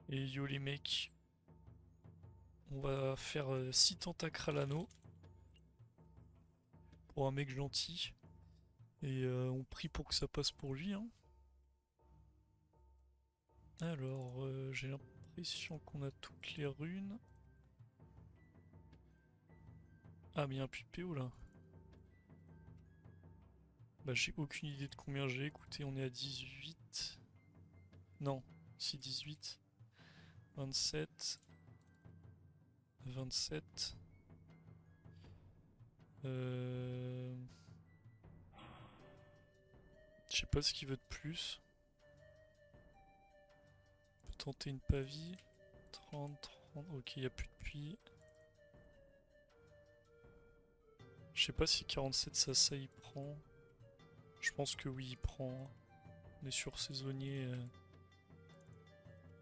Et yo les mecs, on va faire 6 tentacles à l'anneau pour un mec gentil. Et on prie pour que ça passe pour lui, hein. Alors, j'ai l'impression qu'on a toutes les runes. Ah, mais il y a un puits de PO là. Bah, j'ai aucune idée de combien j'ai. Écoutez, on est à 18. Non, si 18. 27. 27. Je sais pas ce qu'il veut de plus. On peut tenter une pavie. 30, 30. Ok, il n'y a plus de puits. Je sais pas si 47 ça il prend. Je pense que oui, il prend. On est sur saisonnier.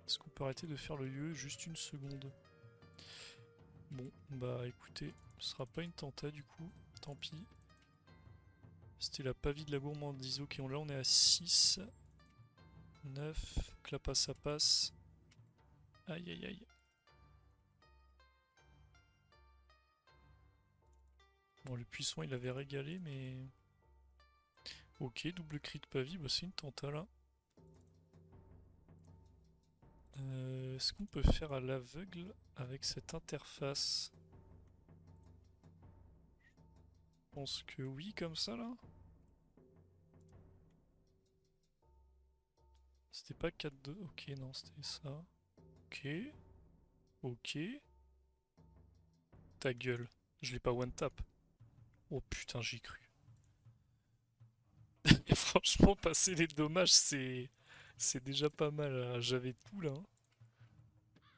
Est-ce qu'on peut arrêter de faire le lieu juste une seconde? Bon, bah écoutez, ce sera pas une tenta du coup. Tant pis. C'était la pavie de la gourmandise. Ok, là on est à 6. 9. Clapa ça passe. Aïe aïe aïe. Bon, le puissant il avait régalé, mais. Ok, double crit de pavie, bah c'est une tenta là. Est-ce qu'on peut faire à l'aveugle avec cette interface? Je pense que oui, comme ça là. C'était pas 4-2. Ok, non, c'était ça. Ok. Ok. Ta gueule. Je l'ai pas one tap. Oh putain, j'y cru. Et franchement, passer les dommages, c'est déjà pas mal, hein. J'avais tout là, hein.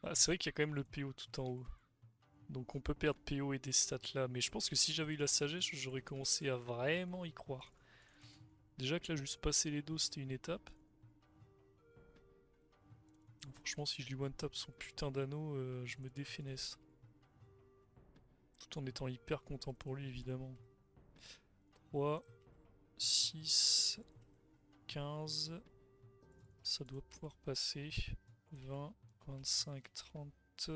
Ah, c'est vrai qu'il y a quand même le PO tout en haut. Donc on peut perdre PO et des stats là. Mais je pense que si j'avais eu la sagesse, j'aurais commencé à vraiment y croire. Déjà que là, juste passer les dos, c'était une étape. Donc, franchement, si je lui one tap son putain d'anneau, je me définesse. Tout en étant hyper content pour lui, évidemment. 3, 6, 15. Ça doit pouvoir passer. 20, 25, 30,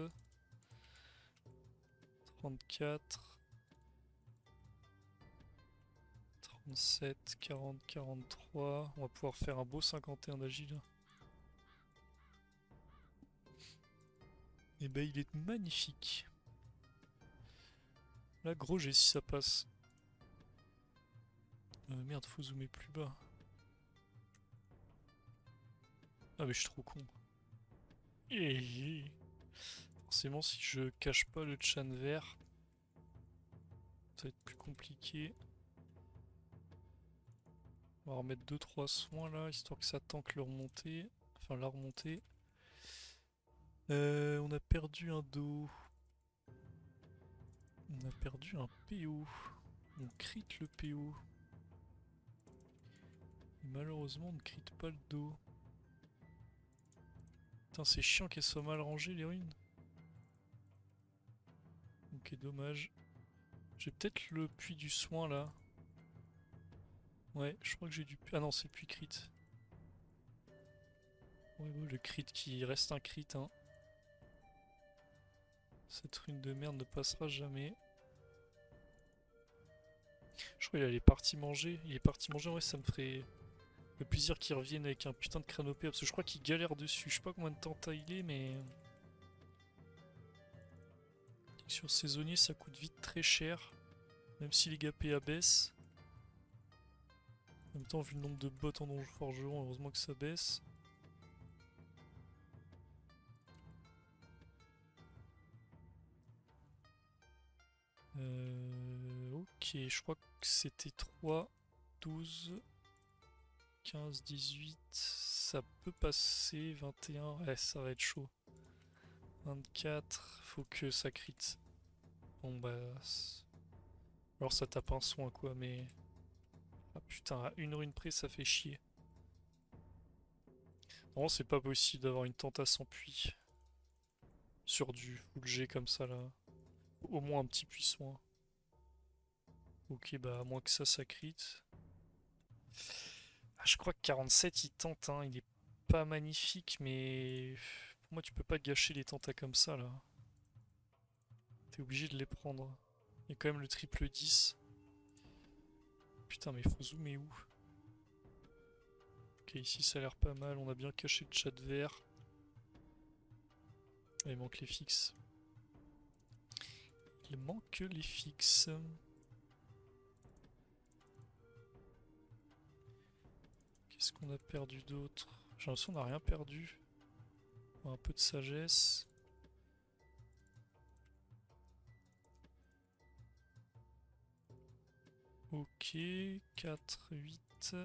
34, 37, 40, 43. On va pouvoir faire un beau 51 d'agile. Et ben il est magnifique. Là gros j'ai si ça passe. Merde, faut zoomer plus bas. Ah mais je suis trop con. Et forcément si je cache pas le chan vert, ça va être plus compliqué. On va remettre 2-3 soins là, histoire que ça tanque le remonter. Enfin la remontée. On a perdu un dos. On a perdu un PO. On crit le PO. Malheureusement on ne crit pas le dos. Putain c'est chiant qu'elles soient mal rangées les runes. Ok dommage. J'ai peut-être le puits du soin là. Ouais, je crois que j'ai du... Ah non, c'est le puits crit. Ouais, le crit qui reste un crit, hein. Cette rune de merde ne passera jamais. Je crois qu'il est parti manger. Il est parti manger, ouais, ça me ferait le plaisir qu'il revienne avec un putain de cranopée. Parce que je crois qu'il galère dessus. Je sais pas combien de temps il est, mais... Sur saisonnier, ça coûte vite très cher. Même si les GP abaissent. En même temps, vu le nombre de bots en donjon forgeron, heureusement que ça baisse. Ok, je crois que c'était 3, 12, 15, 18. Ça peut passer. 21, ouais, ça va être chaud. 24, faut que ça crit. Bon bah... Alors ça tape un soin quoi, mais... Ah putain, à une rune près, ça fait chier. Non, c'est pas possible d'avoir une tenta sans puits. Sur du full G comme ça là. Au moins un petit puits soin. Ok, bah à moins que ça crit. Ah, je crois que 47 il tente, hein. Il est pas magnifique, mais Pour moi, tu peux pas gâcher les tentas comme ça là. T'es obligé de les prendre. Il y a quand même le triple 10. Putain, mais faut zoomer où? Ok, ici ça a l'air pas mal. On a bien caché le chat vert. Ah, il manque les fixes. Il manque les fixes. Qu'est-ce qu'on a perdu d'autre? J'ai l'impression qu'on n'a rien perdu. Un peu de sagesse. Ok, 4, 8.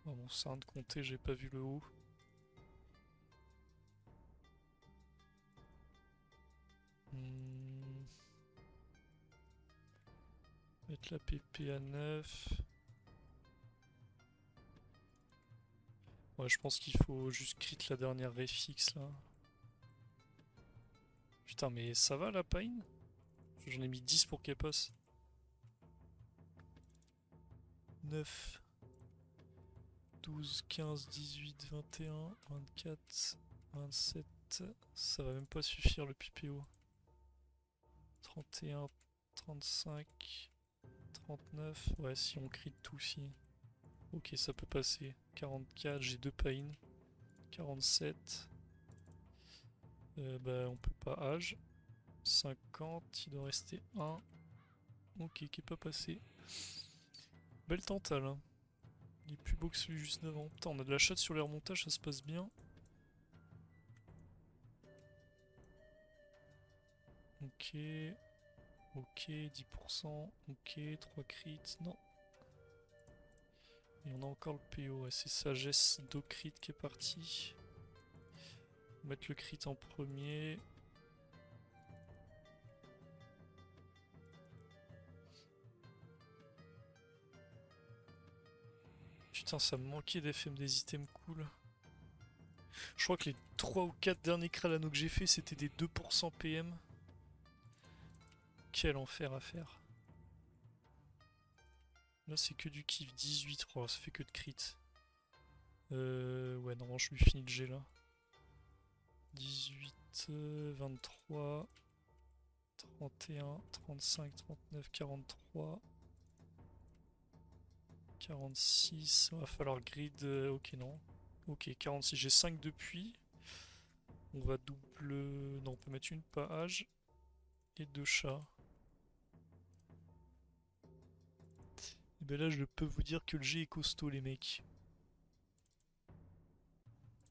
Oh, bon, c'est rien de compter, j'ai pas vu le haut. Hmm. Mettre la PP à 9. Ouais, je pense qu'il faut juste crit la dernière réfixe là. Putain, mais ça va la paine? J'en ai mis 10 pour qu'elle passe. 9, 12, 15, 18, 21, 24, 27. Ça va même pas suffire le PPO. 31, 35, 39. Ouais, si on crit tout, si. Ok, ça peut passer. 44, j'ai 2 pain. 47. Bah, on peut pas âge. 50, il doit rester 1. Ok, qui est pas passé. Belle tentale, hein. Il est plus beau que celui juste devant. Putain, on a de la chatte sur les remontages, ça se passe bien. Ok. Ok, 10%. Ok, 3 crits. Non. Et on a encore le PO. Ouais, c'est sagesse do crit qui est parti. On va mettre le crit en premier. Putain, ça me manquait d'FM des items cool. Je crois que les 3 ou 4 derniers Kralano que j'ai fait, c'était des 2% PM. Quel enfer à faire. Là, c'est que du kiff. 18, oh, ça fait que de crit. Ouais, normalement, je lui finis le G là. 18, 23, 31, 35, 39, 43, 46. Il va falloir grid. Ok, non. Ok, 46. J'ai 5 depuis. On va double. Non, on peut mettre une page et 2 chats. Et ben là, je peux vous dire que le G est costaud, les mecs.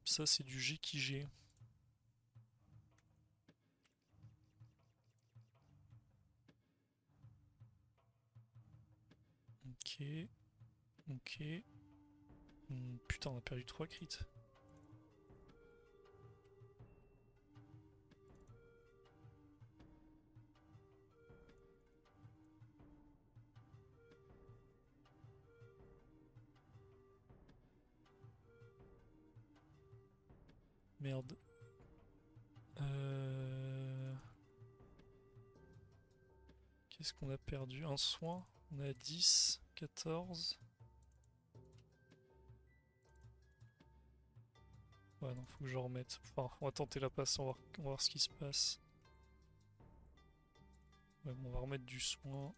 Ça, c'est du G qui G. Ok. Ok. Putain, on a perdu 3 crits. Merde. Qu'est-ce qu'on a perdu? Un soin. On est à 10, 14. Ouais, non, faut que je remette. Enfin, on va tenter la passe, on va voir ce qui se passe. Ouais, bon, on va remettre du soin.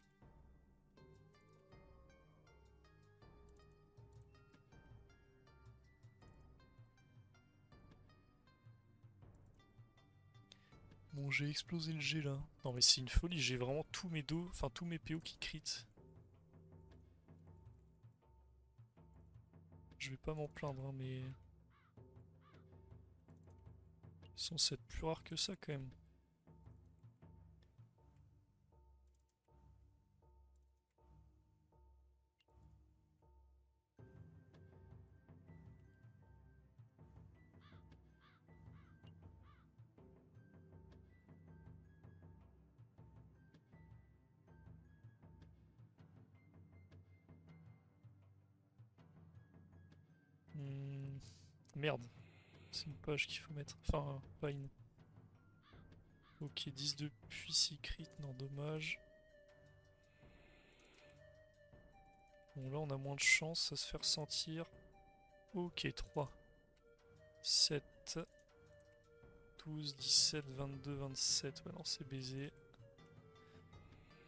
Bon, j'ai explosé le G là. Non, mais c'est une folie, j'ai vraiment tous mes dos, enfin tous mes PO qui crit. Je vais pas m'en plaindre, hein, mais. Ils sont censés être plus rares que ça quand même. Merde. C'est une page qu'il faut mettre. Enfin, pas une. Ok, 10 depuis 6 crit, non, dommage. Bon, là, on a moins de chance à se faire sentir. Ok, 3. 7. 12, 17, 22, 27. Ouais, non, c'est baisé.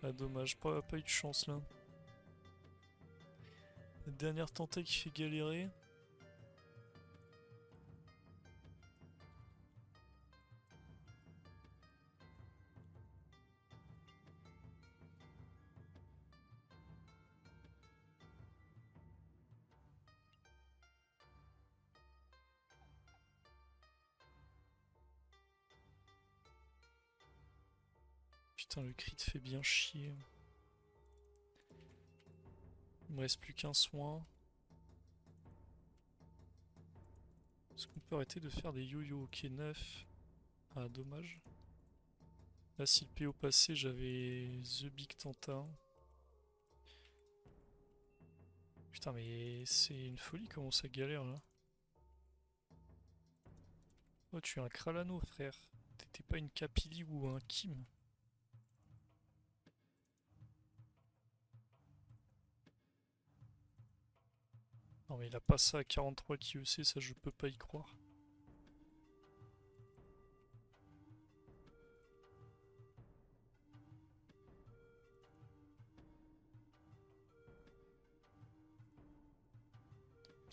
Ah, dommage, pas eu de chance là. La dernière tentée qui fait galérer. Putain, le crit fait bien chier. Il me reste plus qu'un soin. Est-ce qu'on peut arrêter de faire des yo-yo? Ok, 9. Ah, dommage. Là, si le PO passait, j'avais The Big Tantin. Putain, mais c'est une folie comment ça galère là. Oh, tu es un Kralano, frère. T'étais pas une Capili ou un Kim. Non, mais il a pas ça à 43 QEC, ça je peux pas y croire.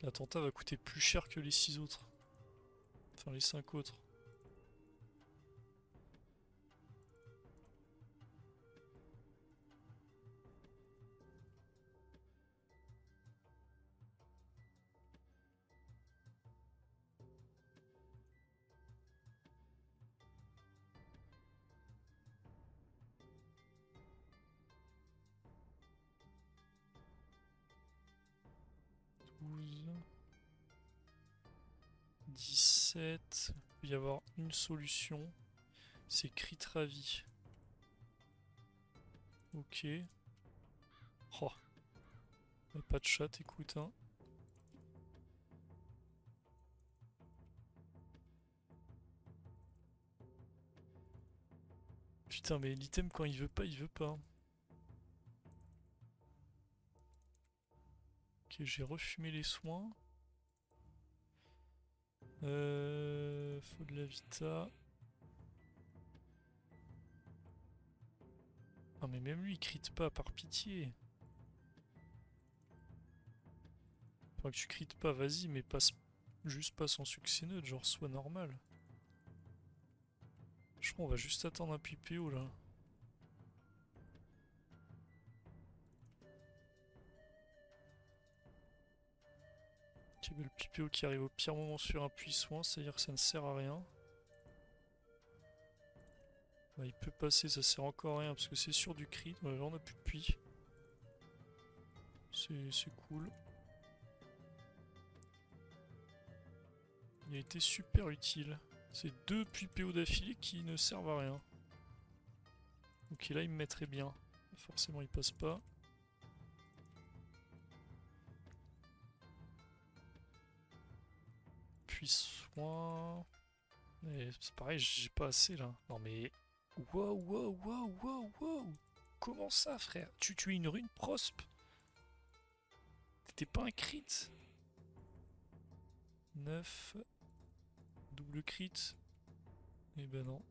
L'attentat va coûter plus cher que les 6 autres. Enfin, les 5 autres. Douze, 17. Il peut y avoir une solution. C'est Crit Ravi. Ok. Oh. Pas de chat, écoute, hein. Putain, mais l'item, quand il veut pas, il veut pas. Ok, j'ai refumé les soins. Faut de la vita. Ah, mais même lui, il crit pas, par pitié. Enfin, que tu crites pas, vas-y, mais passe. Juste passe en succès neutre, genre sois normal. Je crois qu'on va juste attendre un PO là. Ok, mais le PPO qui arrive au pire moment sur un puissant, c'est-à-dire que ça ne sert à rien. Bah, il peut passer, ça sert encore à rien parce que c'est sur du crit. Ouais, là on a plus de puits. C'est cool. Il a été super utile. C'est deux puits PO d'affilée qui ne servent à rien. Ok, là il me mettrait bien. Forcément il passe pas. Puis soin. C'est pareil, j'ai pas assez là. Non mais. Wow, wow, wow, wow, wow! Comment ça, frère? Tu tues une rune prospe? T'étais pas un crit? 9. Double crit? Eh ben non.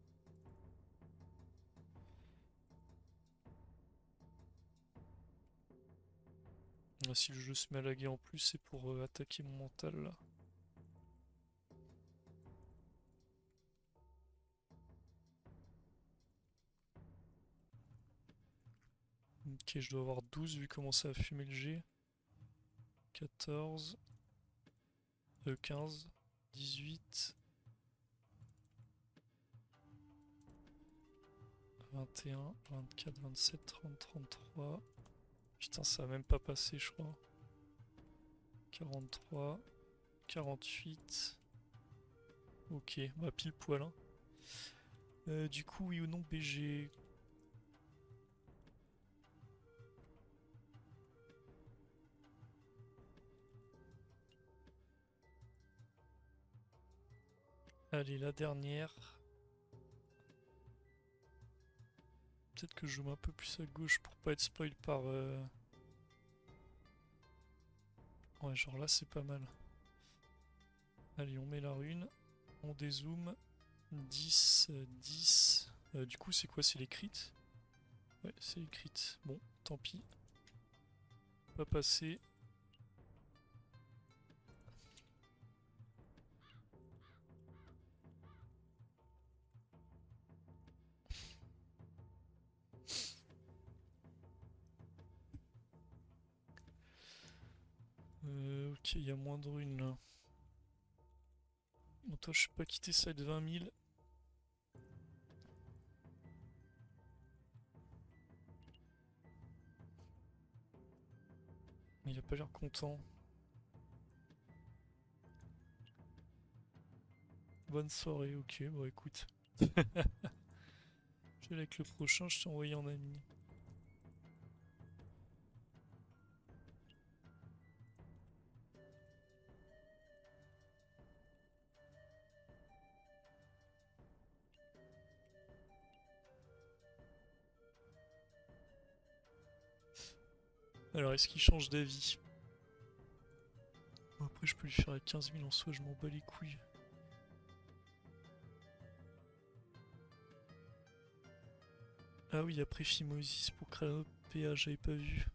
Ah, si le jeu se met à laguer en plus, c'est pour attaquer mon mental là. Ok, je dois avoir 12 vu comment ça a fumé le G. 14. 15. 18. 21. 24. 27. 30. 33. Putain, ça a même pas passé, je crois. 43. 48. Ok, bah pile poil. Hein. Du coup, oui ou non, BG. Allez, la dernière. Peut-être que je joue un peu plus à gauche pour pas être spoil par... Ouais, genre là, c'est pas mal. Allez, on met la rune. On dézoome. 10, 10. Du coup, c'est quoi? C'est les crits? Ouais, c'est les crits. Bon, tant pis. Pas passé. Ok, il y a moins de runes là. Bon, toi, je sais pas quitter ça de 20 000. Il a pas l'air content. Bonne soirée, ok, bon écoute. Je vais avec le prochain, je t'ai envoyé en ami. Alors, est-ce qu'il change d'avis? Bon, après, je peux lui faire à 15 000 en soi, je m'en bats les couilles. Ah oui, après Phimosis pour créer un PA, j'avais pas vu.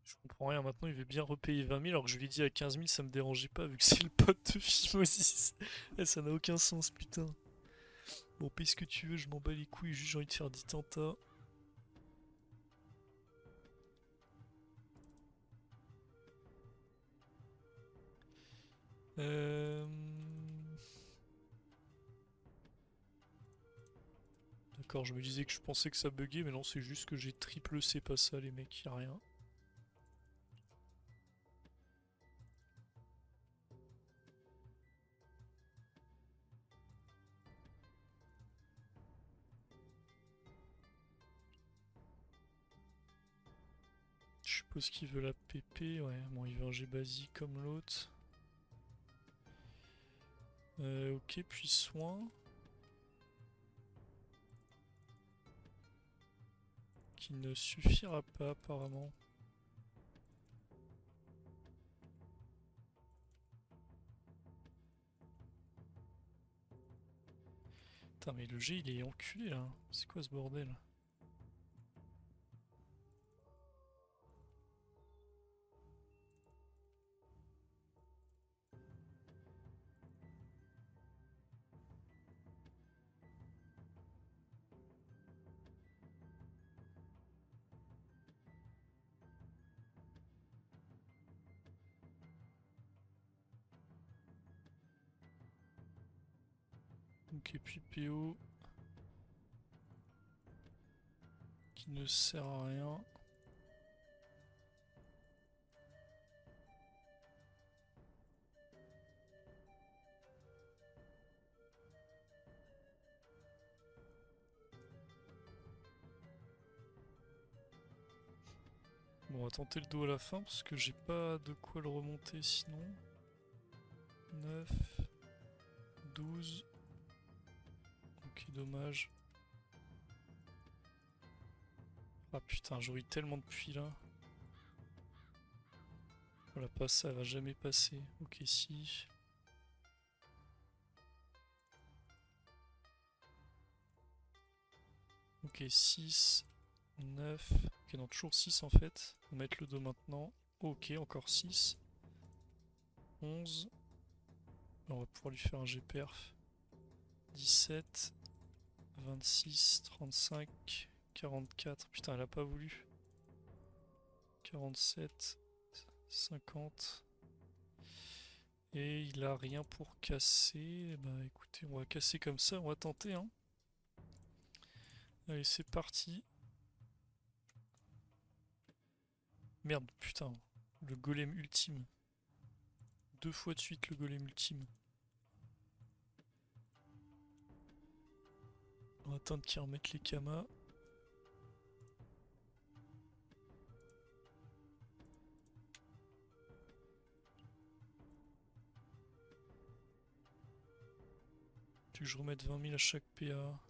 Je comprends rien, maintenant il veut bien repayer 20 000 alors que je lui ai dit à 15 000 ça me dérangeait pas vu que c'est le pote de Phimosis. Eh, ça n'a aucun sens, putain. Bon, paye ce que tu veux, je m'en bats les couilles, juste j'ai envie de faire 10 tentats. Euh... D'accord, je me disais que je pensais que ça buguait, mais non, c'est juste que j'ai triple C, pas ça, les mecs, y'a rien. Je suppose qu'il veut la PP, ouais, bon, il veut un G basique comme l'autre. Ok, puis soin. Qui ne suffira pas, apparemment. Putain, mais le G, il est enculé, là. C'est quoi ce bordel? Ok, puis PO. Qui ne sert à rien. Bon, on va tenter le dos à la fin parce que j'ai pas de quoi le remonter sinon. 9, 12. Ok, dommage. Ah putain, j'aurais eu tellement de puits là. Voilà, pas ça, elle va jamais passer. Ok, si. Ok, 6, 9. Ok, non, toujours 6 en fait. On va mettre le dos maintenant. Ok, encore 6. 11. On va pouvoir lui faire un GPerf. 17, 26, 35, 44. Putain, elle a pas voulu. 47, 50. Et il a rien pour casser. Bah écoutez, on va casser comme ça, on va tenter, hein. Allez, c'est parti. Merde, putain. Le golem ultime. 2 fois de suite le golem ultime. On va attendre qu'ils remettent les kamas. Tu veux que je remette 20 000 à chaque PA.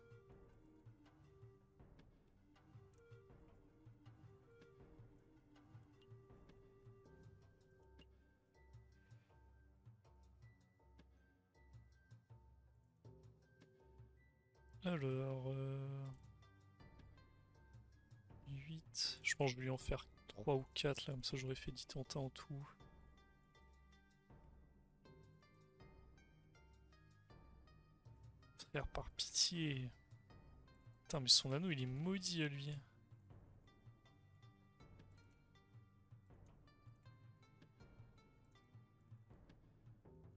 Alors... 8. Je pense que je vais lui en faire 3 ou 4 là, comme ça j'aurais fait 10 tentats en tout. Frère, par pitié. Putain, mais son anneau il est maudit à lui.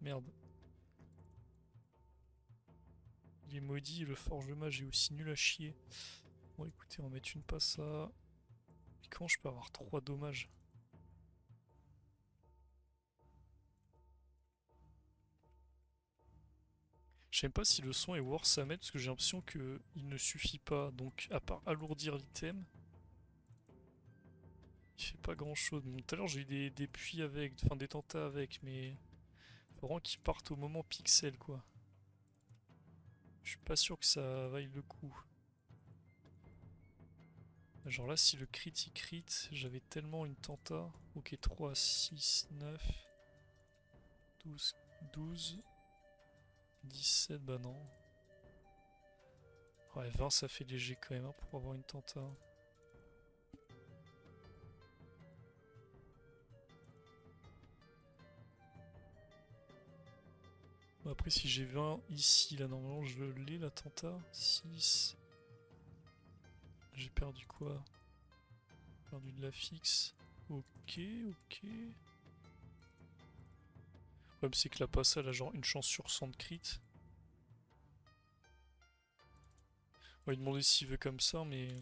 Merde. Il est maudit, le forge mage est aussi nul à chier. Bon écoutez, on va mettre une passe à... Et comment je peux avoir 3 dommages? Je sais même pas si le soin est worth à mettre parce que j'ai l'impression que il ne suffit pas. Donc à part alourdir l'item, il fait pas grand chose. Bon, tout à l'heure j'ai eu des puits avec, enfin des tentats avec, mais faut vraiment qu'ils partent au moment pixel quoi. Je suis pas sûr que ça vaille le coup. Genre là si le crit il crit, j'avais tellement une tenta. Ok 3, 6, 9, 12, 12, 17, bah non. Ouais 20 ça fait léger quand même hein, pour avoir une tenta. Bon, après si j'ai 20 ici là normalement je l'ai la tenta. 6. J'ai perdu quoi? Perdu de la fixe. Ok, ok. Le problème c'est que la passe elle a genre une chance sur 100 de crit. On va lui demander s'il veut comme ça mais...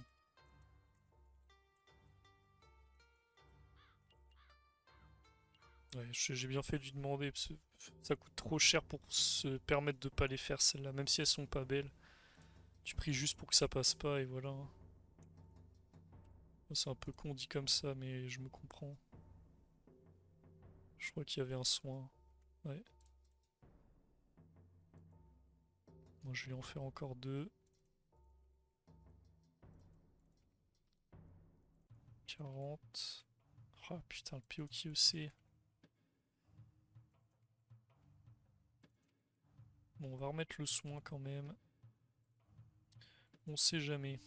Ouais, j'ai bien fait de lui demander parce que ça coûte trop cher pour se permettre de pas les faire celles-là, même si elles sont pas belles. Tu pries juste pour que ça passe pas et voilà. C'est un peu con dit comme ça mais je me comprends. Je crois qu'il y avait un soin. Ouais. Moi je vais en faire encore 2. 40. Ah putain le POKEC. Bon on va remettre le soin quand même. On sait jamais.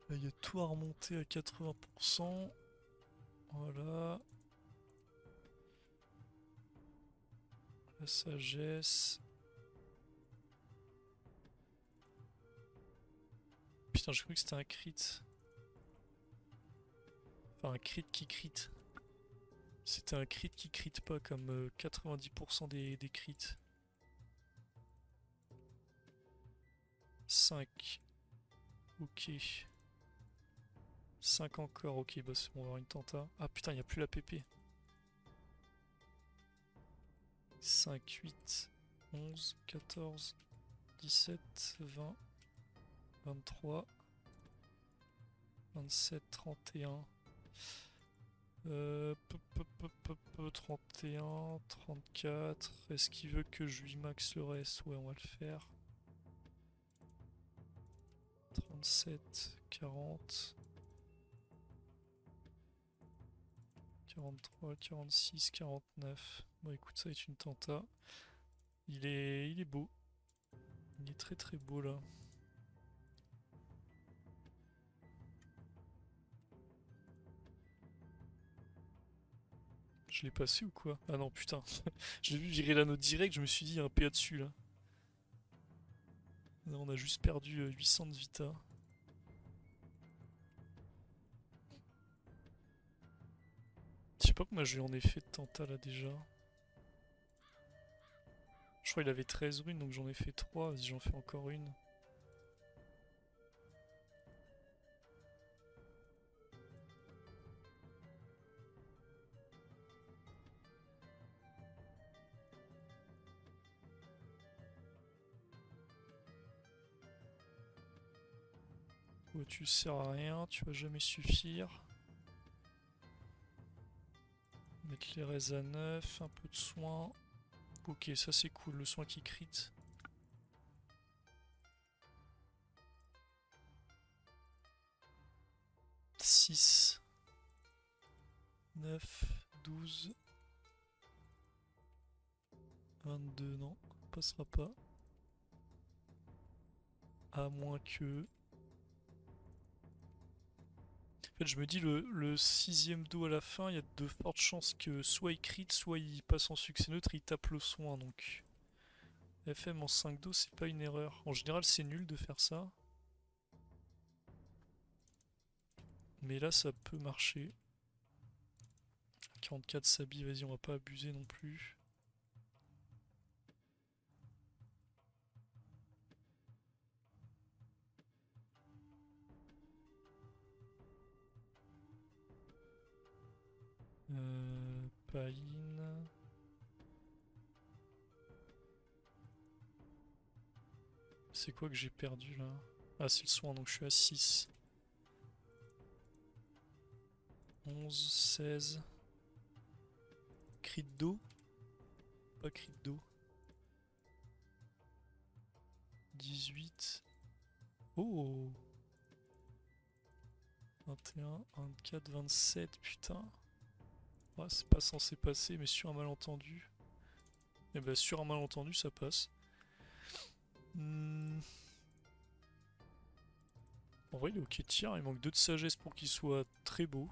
Là, il y a tout à remonter à 80%. Voilà. La sagesse. Putain, j'ai cru que c'était un crit. Enfin, un crit qui crit. C'était un crit qui crit pas comme 90% des crits. 5. Ok. 5 encore, ok, bah c'est bon, on va avoir une tenta. Ah putain, il n'y a plus la PP. 5, 8, 11, 14, 17, 20, 23, 27, 31. 31, 34. Est-ce qu'il veut que je lui max le reste? Ouais, on va le faire. 37, 40. 43, 46, 49. Bon écoute, ça va être une tenta. Il est beau. Il est très très beau là. Je l'ai passé ou quoi? Ah non putain. Je l'ai vu virer l'anneau direct, je me suis dit il y a un PA dessus là. Non, on a juste perdu 800 de vita. pas combien je lui en ai fait de Tenta là déjà. Je crois qu'il avait 13 runes donc j'en ai fait 3. Vas-y, j'en fais encore une. Toi, tu sers à rien, tu vas jamais suffire. Mettre les raises à 9, un peu de soin. Ok, ça c'est cool, le soin qui crit. « 6, 9, 12, 22, non, passera pas. À moins que... En fait, je me dis, le sixième dos à la fin, il y a de fortes chances que soit il crit, soit il passe en succès neutre, il tape le soin, donc... FM en 5 dos, c'est pas une erreur. En général, c'est nul de faire ça. Mais là, ça peut marcher. 44 Sabi, vas-y, on va pas abuser non plus. Païne. C'est quoi que j'ai perdu là? Ah, c'est le soin, donc je suis à 6. 11, 16. Crit d'eau? Pas crit d'eau. 18. Oh! 21, 24, 27, putain. Ouais, c'est pas censé passer, mais sur un malentendu. Et bah, sur un malentendu, ça passe. En vrai, il est ok de tir, il manque 2 de sagesse pour qu'il soit très beau.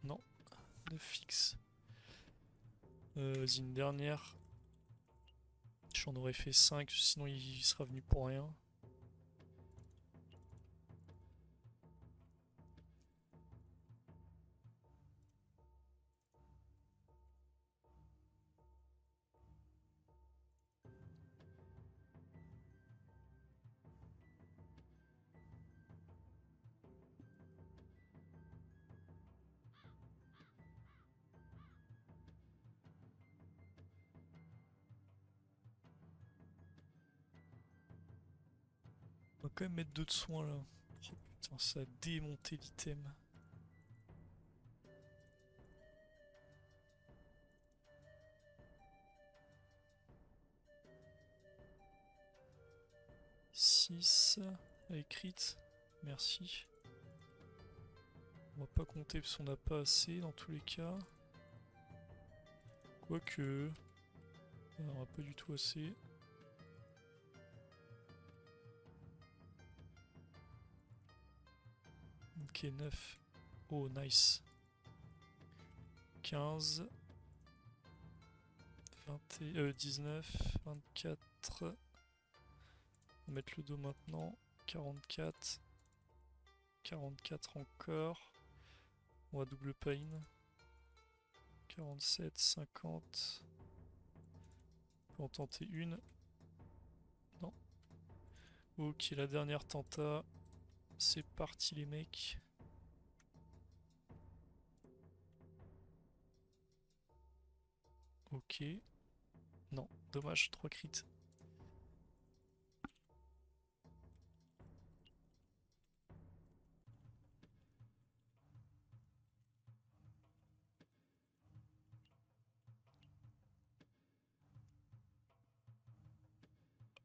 Non, 9 fixe. Vas-y, une dernière. J'en aurais fait 5, sinon il sera venu pour rien. On va quand même mettre 2 de soins là. Oh putain, ça a démonté l'item. « 6 avec crit, merci. On va pas compter parce qu'on n'a pas assez dans tous les cas. Quoique... on aura pas du tout assez. Ok, 9. Oh, nice. 15. 19. 24. On va mettre le dos maintenant. 44. 44 encore. On va double pain. 47, 50. On peut en tenter une. Non. Ok, la dernière tenta. C'est parti les mecs. Ok. Non, dommage, 3 crits.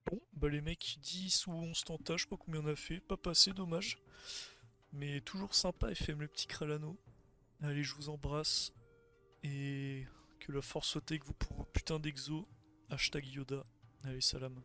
Bon, bah les mecs, 10 ou 11 tentats, je sais pas combien on a fait. Pas passé, dommage. Mais toujours sympa, FM le petit Kralano. Allez, je vous embrasse. Et que la force soit avec vous pour vos putains d'exo. Hashtag Yoda. Allez, salam.